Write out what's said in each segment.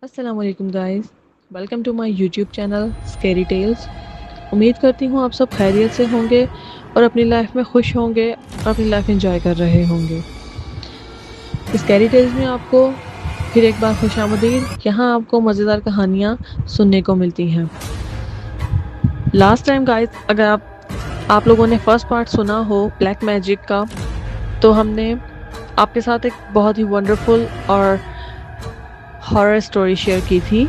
السلام علیکم guys, welcome to my YouTube channel scary tales. امید کرتی ہوں آپ سب خیریت سے ہوں گے اور اپنی لائف میں خوش ہوں گے اور اپنی لائف انجوائے کر رہے ہوں گے۔ اسکیری ٹیلز میں آپ کو پھر ایک بار خوش آمدید۔ یہاں آپ کو مزیدار کہانیاں سننے کو ملتی ہیں۔ لاسٹ ٹائم گائز، اگر آپ لوگوں نے فرسٹ پارٹ سنا ہو بلیک میجک کا، تو ہم نے آپ کے ساتھ ایک بہت ہی ونڈرفل اور ہارر سٹوری شیئر کی تھی،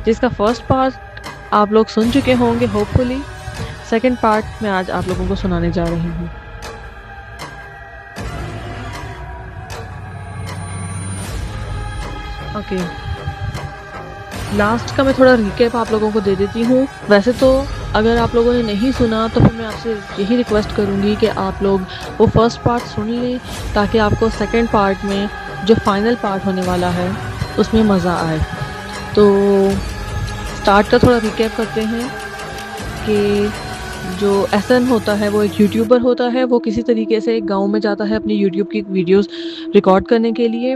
جس کا فرسٹ پارٹ آپ لوگ سن چکے ہوں گے ہوپ فلی۔ سیکنڈ پارٹ میں آج آپ لوگوں کو سنانے جا رہی ہوں۔ اوکے، لاسٹ کا میں تھوڑا ریکیپ آپ لوگوں کو دے دیتی ہوں۔ ویسے تو اگر آپ لوگوں نے نہیں سنا تو پھر میں آپ سے یہی ریکویسٹ کروں گی کہ آپ لوگ وہ فرسٹ پارٹ سن لیں، تاکہ آپ کو سیکنڈ پارٹ میں جو فائنل پارٹ ہونے والا ہے اس میں مزہ آئے۔ تو سٹارٹ کا تھوڑا ریکیپ کرتے ہیں کہ جو احسن ہوتا ہے وہ ایک یوٹیوبر ہوتا ہے۔ وہ کسی طریقے سے ایک گاؤں میں جاتا ہے اپنی یوٹیوب کی ویڈیوز ریکارڈ کرنے کے لیے،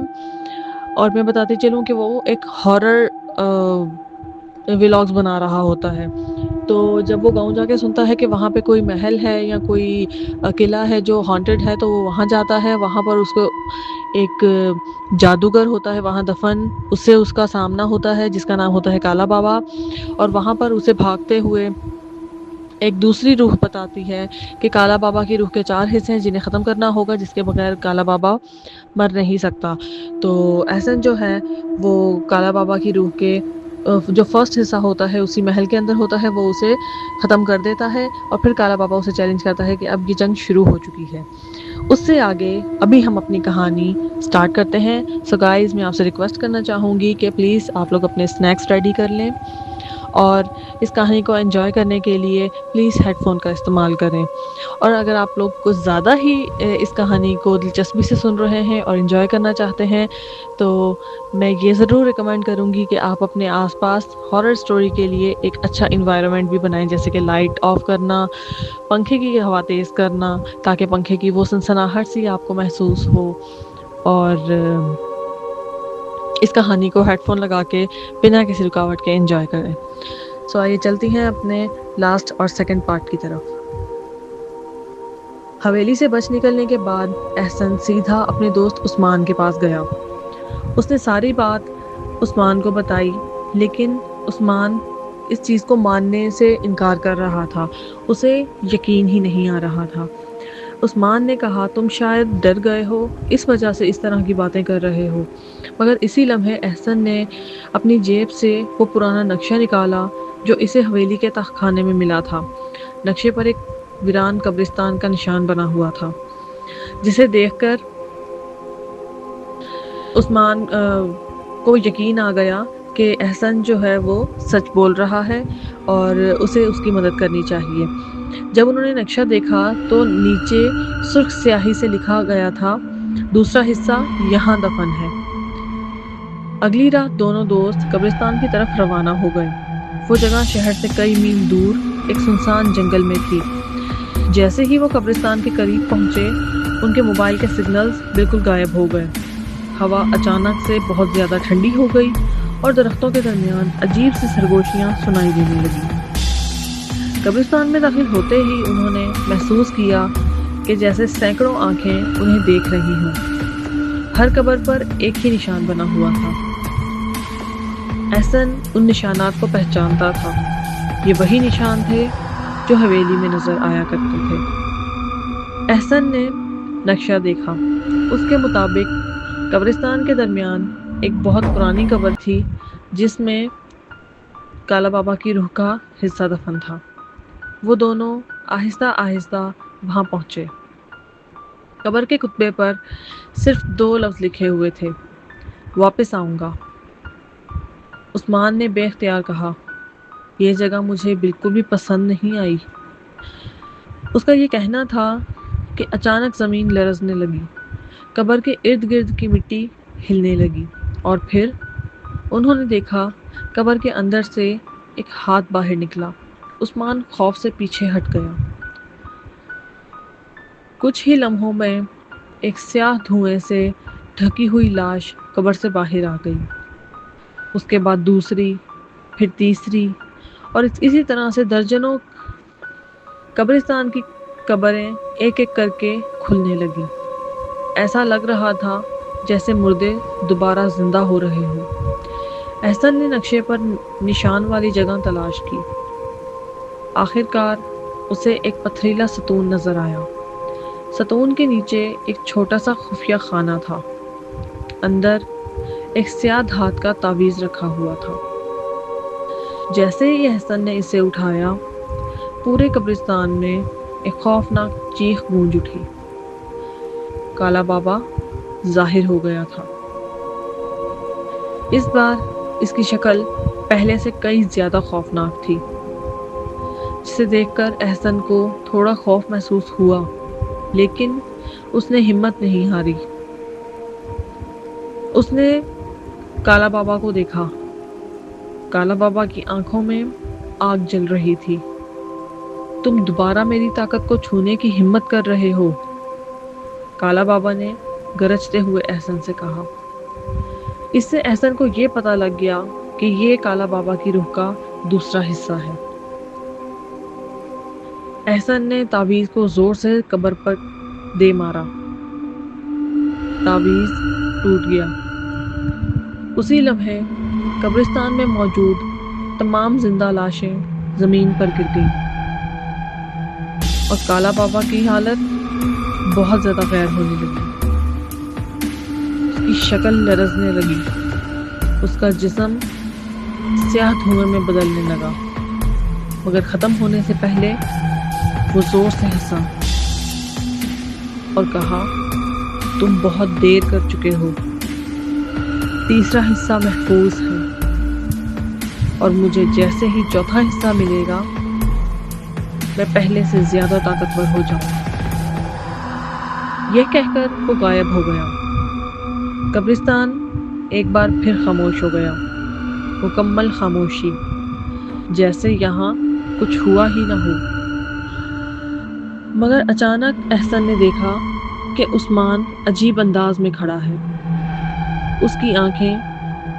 اور میں بتاتی چلوں کہ وہ ایک ہارر ولاگز بنا رہا ہوتا ہے۔ تو جب وہ گاؤں جا کے سنتا ہے کہ وہاں پہ کوئی محل ہے یا کوئی قلعہ ہے جو ہانٹڈ ہے، تو وہ وہاں جاتا ہے۔ وہاں پر اس کو ایک جادوگر ہوتا ہے وہاں دفن، اس سے اس کا سامنا ہوتا ہے جس کا نام ہوتا ہے کالا بابا، اور وہاں پر اسے بھاگتے ہوئے ایک دوسری روح بتاتی ہے کہ کالا بابا کی روح کے 4 حصے ہیں جنہیں ختم کرنا ہوگا، جس کے بغیر کالا بابا مر نہیں سکتا۔ تو احسن جو ہے وہ کالا بابا کی روح کے جو فرسٹ حصہ ہوتا ہے اسی محل کے اندر ہوتا ہے، وہ اسے ختم کر دیتا ہے، اور پھر کالا بابا اسے چیلنج کرتا ہے کہ اب یہ جنگ شروع ہو چکی ہے۔ اس سے آگے ابھی ہم اپنی کہانی سٹارٹ کرتے ہیں۔ سو گائز، میں آپ سے ریکویسٹ کرنا چاہوں گی کہ پلیز آپ لوگ اپنے اسنیکس ریڈی کر لیں، اور اس کہانی کو انجوائے کرنے کے لیے پلیز ہیڈ فون کا استعمال کریں۔ اور اگر آپ لوگ کچھ زیادہ ہی اس کہانی کو دلچسپی سے سن رہے ہیں اور انجوائے کرنا چاہتے ہیں، تو میں یہ ضرور ریکمینڈ کروں گی کہ آپ اپنے آس پاس ہارر سٹوری کے لیے ایک اچھا انوائرمنٹ بھی بنائیں، جیسے کہ لائٹ آف کرنا، پنکھے کی ہوا تیز کرنا، تاکہ پنکھے کی وہ سنسناہٹ سی آپ کو محسوس ہو، اور اس کہانی کو ہیڈ فون لگا کے بنا کسی رکاوٹ کے انجوائے کریں۔ سو آئیے چلتی ہیں اپنے لاسٹ اور سیکنڈ پارٹ کی طرف۔ حویلی سے بچ نکلنے کے بعد احسن سیدھا اپنے دوست عثمان کے پاس گیا۔ اس نے ساری بات عثمان کو بتائی، لیکن عثمان اس چیز کو ماننے سے انکار کر رہا تھا۔ اسے یقین ہی نہیں آ رہا تھا۔ عثمان نے کہا، تم شاید ڈر گئے ہو، اس وجہ سے اس طرح کی باتیں کر رہے ہو۔ مگر اسی لمحے احسن نے اپنی جیب سے وہ پرانا نقشہ نکالا جو اسے حویلی کے تہ خانے میں ملا تھا۔ نقشے پر ایک ویران قبرستان کا نشان بنا ہوا تھا، جسے دیکھ کر عثمان کو یقین آ گیا کہ احسن جو ہے وہ سچ بول رہا ہے اور اسے اس کی مدد کرنی چاہیے۔ جب انہوں نے نقشہ دیکھا تو نیچے سرخ سیاہی سے لکھا گیا تھا، دوسرا حصہ یہاں دفن ہے۔ اگلی رات دونوں دوست قبرستان کی طرف روانہ ہو گئے۔ وہ جگہ شہر سے کئی میل دور ایک سنسان جنگل میں تھی۔ جیسے ہی وہ قبرستان کے قریب پہنچے، ان کے موبائل کے سگنلز بالکل غائب ہو گئے۔ ہوا اچانک سے بہت زیادہ ٹھنڈی ہو گئی اور درختوں کے درمیان عجیب سی سرگوشیاں سنائی دینے لگیں۔ قبرستان میں داخل ہوتے ہی انہوں نے محسوس کیا کہ جیسے سینکڑوں آنکھیں انہیں دیکھ رہی ہوں۔ ہر قبر پر ایک ہی نشان بنا ہوا تھا۔ احسن ان نشانات کو پہچانتا تھا۔ یہ وہی نشان تھے جو حویلی میں نظر آیا کرتے تھے۔ احسن نے نقشہ دیکھا۔ اس کے مطابق قبرستان کے درمیان ایک بہت پرانی قبر تھی، جس میں کالا بابا کی روح کا حصہ دفن تھا۔ وہ دونوں آہستہ آہستہ وہاں پہنچے۔ قبر کے کتبے پر صرف 2 لفظ لکھے ہوئے تھے، واپس آؤں گا۔ عثمان نے بے اختیار کہا، یہ جگہ مجھے بالکل بھی پسند نہیں آئی۔ اس کا یہ کہنا تھا کہ اچانک زمین لرزنے لگی، قبر کے ارد گرد کی مٹی ہلنے لگی، اور پھر انہوں نے دیکھا قبر کے اندر سے ایک ہاتھ باہر نکلا۔ عثمان خوف سے پیچھے ہٹ گیا۔ کچھ ہی لمحوں میں ایک سیاہ دھوئیں سے ڈھکی ہوئی لاش قبر سے باہر آ گئی۔ اس کے بعد دوسری، پھر تیسری، اور اسی طرح سے درجنوں قبرستان کی قبریں ایک ایک کر کے کھلنے لگی۔ ایسا لگ رہا تھا جیسے مردے دوبارہ زندہ ہو رہے ہوں۔ احسن نے نقشے پر نشان والی جگہ تلاش کی۔ آخر کار اسے ایک پتھریلا ستون نظر آیا۔ ستون کے نیچے ایک چھوٹا سا خفیہ خانہ تھا۔ اندر ایک سیاہ دھات کا تعویذ رکھا ہوا تھا۔ جیسے ہی احسن نے اسے اٹھایا، پورے قبرستان میں ایک خوفناک چیخ گونج اٹھی۔ کالا بابا ظاہر ہو گیا تھا۔ اس بار اس کی شکل پہلے سے کئی زیادہ خوفناک تھی، جسے دیکھ کر احسن کو تھوڑا خوف محسوس ہوا، لیکن اس نے ہمت نہیں ہاری۔ اس نے کالا بابا کو دیکھا۔ کالا بابا کی آنکھوں میں آگ جل رہی تھی۔ تم دوبارہ میری طاقت کو چھونے کی ہمت کر رہے ہو، کالا بابا نے گرجتے ہوئے احسن سے کہا۔ اس سے احسن کو یہ پتہ لگ گیا کہ یہ کالا بابا کی روح کا دوسرا حصہ ہے۔ احسن نے تعویذ کو زور سے قبر پر دے مارا۔ تعویذ ٹوٹ گیا۔ اسی لمحے قبرستان میں موجود تمام زندہ لاشیں زمین پر گر گئیں اور کالا بابا کی حالت بہت زیادہ غیر ہونے لگی۔ اس کی شکل لرزنے لگی، اس کا جسم سیاہ دھوئیں میں بدلنے لگا، مگر ختم ہونے سے پہلے وہ زور سے ہنسا اور کہا، تم بہت دیر کر چکے ہو، تیسرا حصہ محفوظ ہے، اور مجھے جیسے ہی چوتھا حصہ ملے گا میں پہلے سے زیادہ طاقتور ہو جاؤں گا۔ یہ کہہ کر وہ غائب ہو گیا۔ قبرستان ایک بار پھر خاموش ہو گیا، مکمل خاموشی، جیسے یہاں کچھ ہوا ہی نہ ہو۔ مگر اچانک احسن نے دیکھا کہ عثمان عجیب انداز میں کھڑا ہے۔ اس کی آنکھیں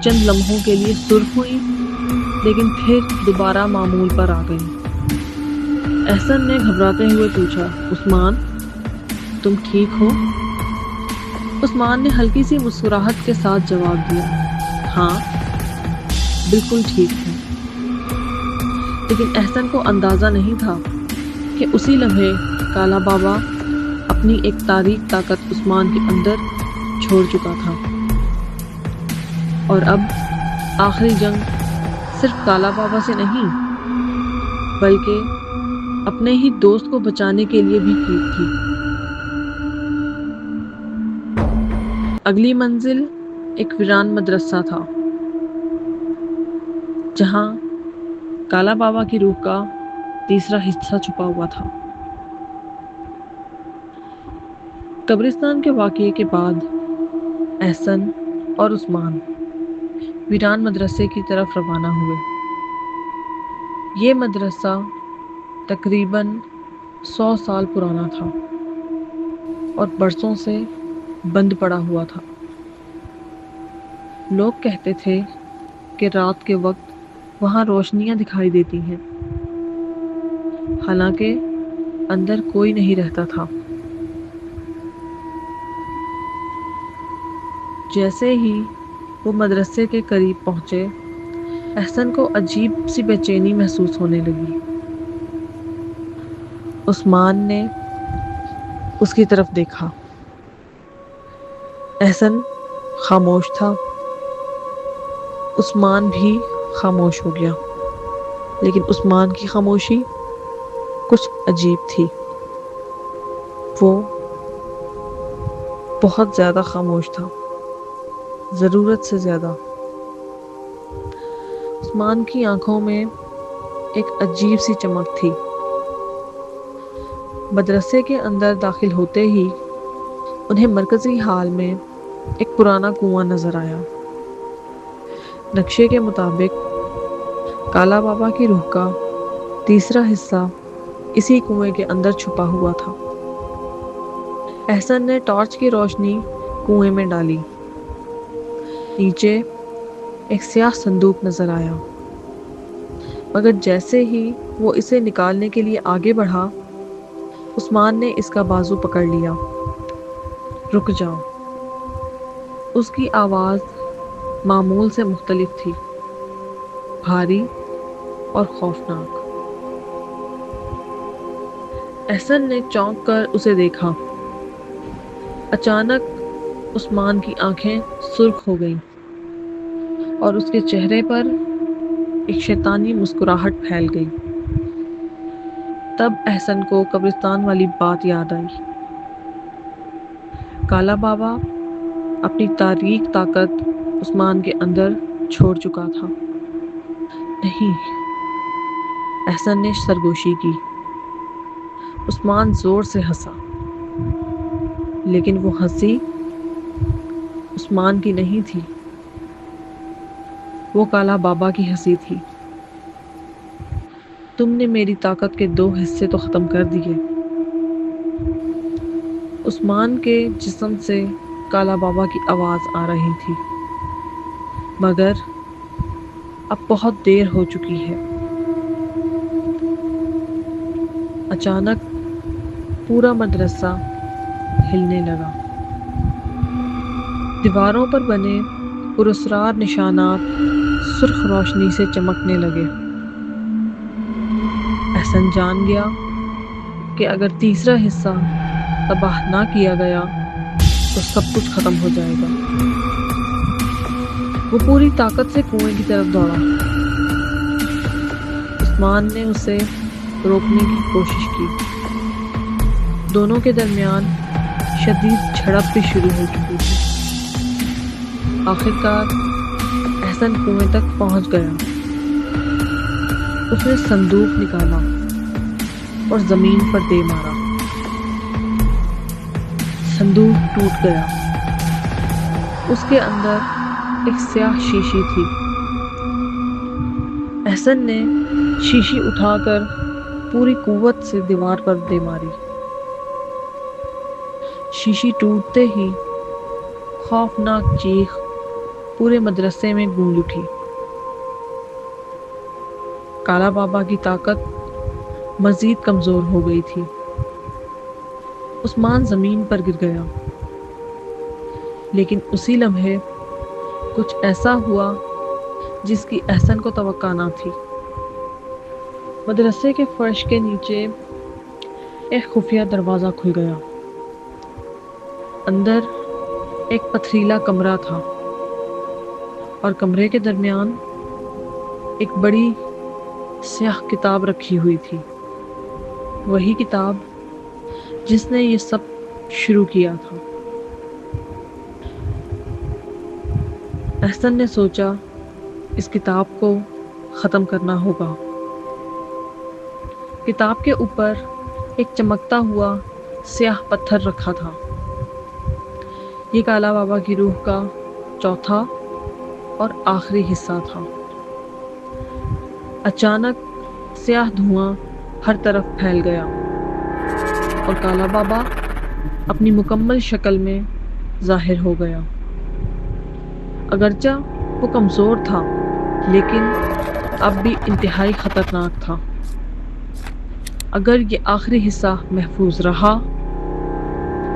چند لمحوں کے لیے سرخ ہوئیں، لیکن پھر دوبارہ معمول پر آ گئیں۔ احسن نے گھبراتے ہوئے پوچھا، عثمان، تم ٹھیک ہو؟ عثمان نے ہلکی سی مسکراہٹ کے ساتھ جواب دیا، ہاں بالکل ٹھیک ہے۔ لیکن احسن کو اندازہ نہیں تھا کہ اسی لمحے کالا بابا اپنی ایک تاریک طاقت عثمان کے اندر چھوڑ چکا تھا، اور اب آخری جنگ صرف کالا بابا سے نہیں بلکہ اپنے ہی دوست کو بچانے کے لیے بھی کی تھی۔ اگلی منزل ایک ویران مدرسہ تھا، جہاں کالا بابا کی روح کا تیسرا حصہ چھپا ہوا تھا۔ قبرستان کے واقعے کے بعد احسن اور عثمان ویران مدرسے کی طرف روانہ ہوئے۔ یہ مدرسہ تقریباً 100 سال پرانا تھا اور برسوں سے بند پڑا ہوا تھا۔ لوگ کہتے تھے کہ رات کے وقت وہاں روشنیاں دکھائی دیتی ہیں، حالانکہ اندر کوئی نہیں رہتا تھا۔ جیسے ہی وہ مدرسے کے قریب پہنچے، احسن کو عجیب سی بے چینی محسوس ہونے لگی۔ عثمان نے اس کی طرف دیکھا۔ احسن خاموش تھا، عثمان بھی خاموش ہو گیا، لیکن عثمان کی خاموشی کچھ عجیب تھی۔ وہ بہت زیادہ خاموش تھا، ضرورت سے زیادہ۔ عثمان کی آنکھوں میں ایک عجیب سی چمک تھی۔ مدرسے کے اندر داخل ہوتے ہی انہیں مرکزی ہال میں ایک پرانا کنواں نظر آیا۔ نقشے کے مطابق کالا بابا کی روح کا تیسرا حصہ اسی کنویں کے اندر چھپا ہوا تھا۔ احسن نے ٹارچ کی روشنی کنویں میں ڈالی۔ نیچے ایک سیاہ صندوق نظر آیا، مگر جیسے ہی وہ اسے نکالنے کے لیے آگے بڑھا، عثمان نے اس کا بازو پکڑ لیا۔ رک جاؤ۔ اس کی آواز معمول سے مختلف تھی، بھاری اور خوفناک۔ احسن نے چونک کر اسے دیکھا۔ اچانک عثمان کی آنکھیں سرخ ہو گئیں اور اس کے چہرے پر ایک شیطانی مسکراہٹ پھیل گئی۔ تب احسن کو قبرستان والی بات یاد آئی۔ کالا بابا اپنی تاریک طاقت عثمان کے اندر چھوڑ چکا تھا۔ نہیں، احسن نے سرگوشی کی۔ عثمان زور سے ہنسا، لیکن وہ ہنسی عثمان کی نہیں تھی، وہ کالا بابا کی ہنسی تھی۔ تم نے میری طاقت کے 2 حصے تو ختم کر دیے۔ عثمان کے جسم سے کالا بابا کی آواز آ رہی تھی، مگر اب بہت دیر ہو چکی ہے۔ اچانک پورا مدرسہ ہلنے لگا۔ دیواروں پر بنے پراسرار نشانات سرخ روشنی سے چمکنے لگے۔ احسن جان گیا کہ اگر تیسرا حصہ تباہ نہ کیا گیا تو سب کچھ ختم ہو جائے گا۔ وہ پوری طاقت سے کنویں کی طرف دوڑا۔ عثمان نے اسے روکنے کی کوشش کی۔ دونوں کے درمیان شدید جھڑپ بھی شروع ہو چکی تھی۔ آخرکار احسن کنویں تک پہنچ گیا۔ اس نے صندوق نکالا اور زمین پر دے مارا۔ صندوق ٹوٹ گیا۔ اس کے اندر ایک سیاہ شیشی تھی۔ احسن نے شیشی اٹھا کر پوری قوت سے دیوار پر دے ماری۔ شیشی ٹوٹتے ہی خوفناک چیخ پورے مدرسے میں گونج اٹھی۔ کالا بابا کی طاقت مزید کمزور ہو گئی تھی۔ عثمان زمین پر گر گیا، لیکن اسی لمحے کچھ ایسا ہوا جس کی احسن کو توقع نہ تھی۔ مدرسے کے فرش کے نیچے ایک خفیہ دروازہ کھل گیا۔ اندر ایک پتھریلا کمرہ تھا اور کمرے کے درمیان ایک بڑی سیاہ کتاب رکھی ہوئی تھی، وہی کتاب جس نے یہ سب شروع کیا تھا۔ احسن نے سوچا اس کتاب کو ختم کرنا ہوگا۔ کتاب کے اوپر ایک چمکتا ہوا سیاہ پتھر رکھا تھا۔ یہ کالا بابا کی روح کا چوتھا اور آخری حصہ تھا۔ اچانک سیاہ دھواں ہر طرف پھیل گیا اور کالا بابا اپنی مکمل شکل میں ظاہر ہو گیا۔ اگرچہ وہ کمزور تھا، لیکن اب بھی انتہائی خطرناک تھا۔ اگر یہ آخری حصہ محفوظ رہا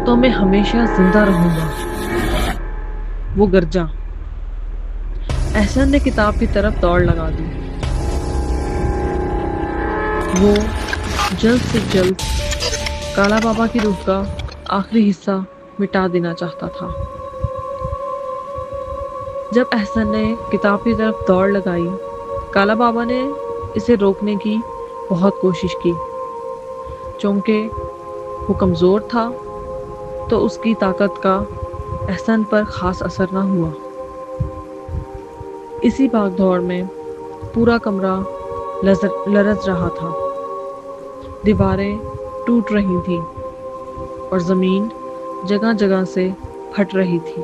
تو میں ہمیشہ زندہ رہوں گا۔ وہ گرجا۔ احسن نے کتاب کی طرف دوڑ لگا دی۔ وہ جلد سے جلد کالا بابا کی روح کا آخری حصہ مٹا دینا چاہتا تھا۔ جب احسن نے کتاب کی طرف دوڑ لگائی، کالا بابا نے اسے روکنے کی بہت کوشش کی۔ چونکہ وہ کمزور تھا تو اس کی طاقت کا احسن پر خاص اثر نہ ہوا۔ اسی بھاگ دوڑ میں پورا کمرہ لرز رہا تھا، دیواریں ٹوٹ رہی تھیں اور زمین جگہ جگہ سے پھٹ رہی تھی۔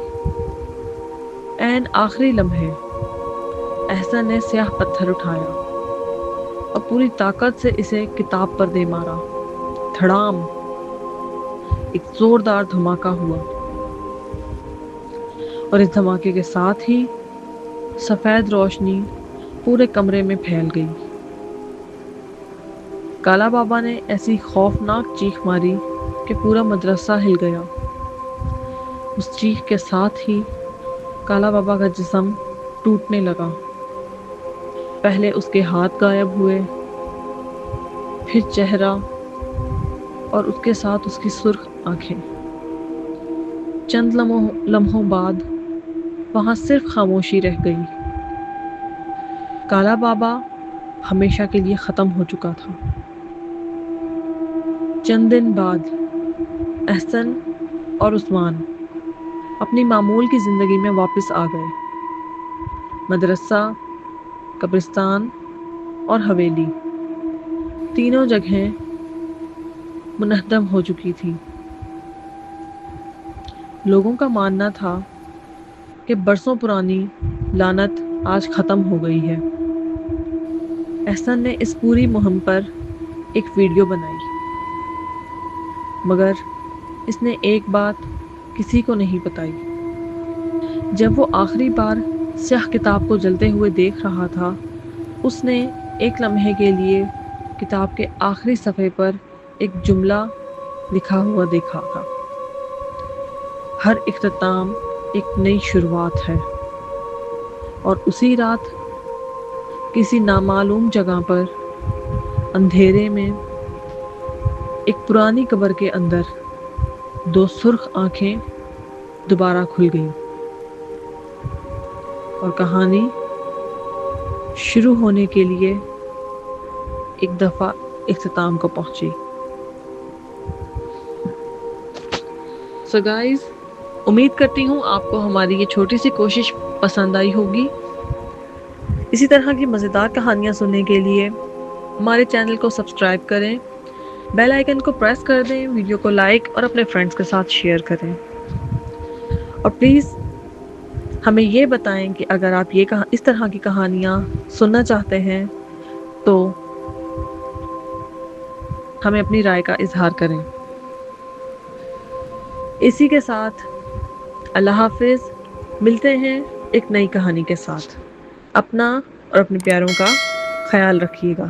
عین آخری لمحے احسن نے سیاہ پتھر اٹھایا اور پوری طاقت سے اسے کتاب پر دے مارا۔ دھڑام! ایک زوردار دھماکہ ہوا اور اس دھماکے کے ساتھ ہی سفید روشنی پورے کمرے میں پھیل گئی۔ کالا بابا نے ایسی خوفناک چیخ ماری کہ پورا مدرسہ ہل گیا۔ اس چیخ کے ساتھ ہی کالا بابا کا جسم ٹوٹنے لگا۔ پہلے اس کے ہاتھ غائب ہوئے، پھر چہرہ، اور اس کے ساتھ اس کی سرخ آنکھیں۔ چند لمحوں بعد وہاں صرف خاموشی رہ گئی۔ کالا بابا ہمیشہ کے لیے ختم ہو چکا تھا۔ چند دن بعد احسن اور عثمان اپنی معمول کی زندگی میں واپس آ گئے۔ مدرسہ، قبرستان اور حویلی، تینوں جگہیں منہدم ہو چکی تھیں۔ لوگوں کا ماننا تھا کہ برسوں پرانی لعنت آج ختم ہو گئی ہے۔ احسن نے اس پوری مہم پر ایک ویڈیو بنائی، مگر اس نے ایک بات کسی کو نہیں بتائی۔ جب وہ آخری بار سیاہ کتاب کو جلتے ہوئے دیکھ رہا تھا، اس نے ایک لمحے کے لیے کتاب کے آخری صفحے پر ایک جملہ لکھا ہوا دیکھا تھا: ہر اختتام ایک نئی شروعات ہے۔ اور اسی رات کسی نامعلوم جگہ پر اندھیرے میں ایک پرانی قبر کے اندر دو سرخ آنکھیں دوبارہ کھل گئیں، اور کہانی شروع ہونے کے لیے ایک دفعہ اختتام کو پہنچی۔ سو گائز، امید کرتی ہوں آپ کو ہماری یہ چھوٹی سی کوشش پسند آئی ہوگی۔ اسی طرح کی مزیدار کہانیاں سننے کے لیے ہمارے چینل کو سبسکرائب کریں، بیل آئیکن کو پریس کر دیں، ویڈیو کو لائک اور اپنے فرینڈز کے ساتھ شیئر کریں، اور پلیز ہمیں یہ بتائیں کہ اگر آپ اس طرح کی کہانیاں سننا چاہتے ہیں تو ہمیں اپنی رائے کا اظہار کریں۔ اسی کے ساتھ اللہ حافظ، ملتے ہیں ایک نئی کہانی کے ساتھ۔ اپنا اور اپنے پیاروں کا خیال رکھیے گا۔